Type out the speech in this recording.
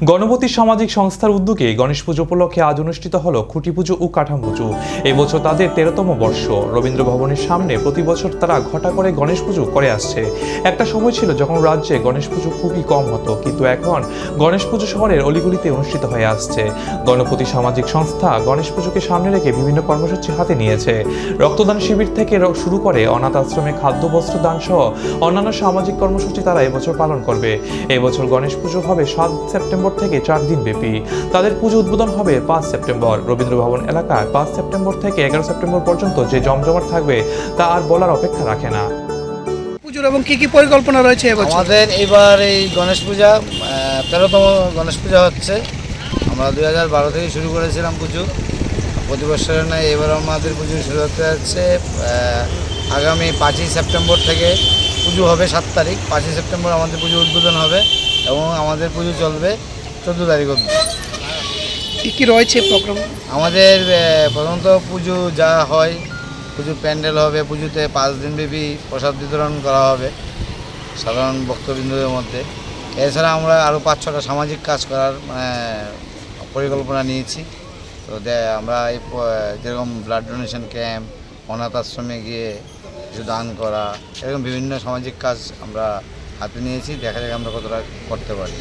গণপতি সামাজিক সংস্থার উদ্যোগে গণেশ পুজো উপলক্ষে আজ অনুষ্ঠিত হলো খুঁটি পুজো ও কাঠাম পুজো। এবছর তাদের 13তম বর্ষ। রবীন্দ্র ভবনের সামনে প্রতি বছর তারা ঘটা করে গণেশ পুজো করে আসছে। একটা সময় ছিল যখন রাজ্যে গণেশ পুজো খুবই কম হতো, কিন্তু এখন গণেশ পুজো শহরের অলিগলিতে অনুষ্ঠিত হয়ে আসছে। গণপতি সামাজিক সংস্থা গণেশ পুজোকে সামনে রেখে বিভিন্ন কর্মসূচি হাতে নিয়েছে। রক্তদান শিবির থেকে শুরু করে অনাথ আশ্রমে খাদ্য বস্ত্র দান সহ অন্যান্য সামাজিক কর্মসূচি তারা এবছর পালন করবে। এবছর গণেশ পুজো হবে 7 সেপ্টেম্বর থেকে 4 দিন ব্যাপী। তাদের পুজো উদ্বোধন হবে 5 সেপ্টেম্বর। রবীন্দ্র ভবন এলাকায় 5 সেপ্টেম্বর থেকে 11 সেপ্টেম্বর পর্যন্ত যে জমজমাট থাকবে তা আর বলার অপেক্ষা রাখে না। পুজোর এবং কি পরিকল্পনা রয়েছে এবছর? আমাদের এবার এই গণেশ পূজা 13তম গণেশ পূজা হচ্ছে। আমরা 2012 থেকে শুরু করেছিলাম পুজো। প্রতি বছরের নয়, এবার আমাদের পুজো শুরু হতে যাচ্ছে আগামী 5ই সেপ্টেম্বর থেকে। পুজো হবে 7 তারিখ। 5ই সেপ্টেম্বর আমাদের পুজো উদ্বোধন হবে এবং আমাদের পুজো চলবে 14 তারিখ অবধি। কী রয়েছে প্রোগ্রাম? আমাদের প্রথমত পুজো যা হয়, পুজোর প্যান্ডেল হবে। পুজোতে 5 দিন ব্যাপী প্রসাদ বিতরণ করা হবে সাধারণ ভক্তবৃন্দদের মধ্যে। এছাড়া আমরা আরও 5-6টা সামাজিক কাজ করার পরিকল্পনা নিয়েছি। তো আমরা এই যেরকম ব্লাড ডোনেশন ক্যাম্প, অনাথ আশ্রমে গিয়ে কিছু দান করা, এরকম বিভিন্ন সামাজিক কাজ আমরা হাতে নিয়েছি। দেখা যাক আমরা কতটা করতে পারি।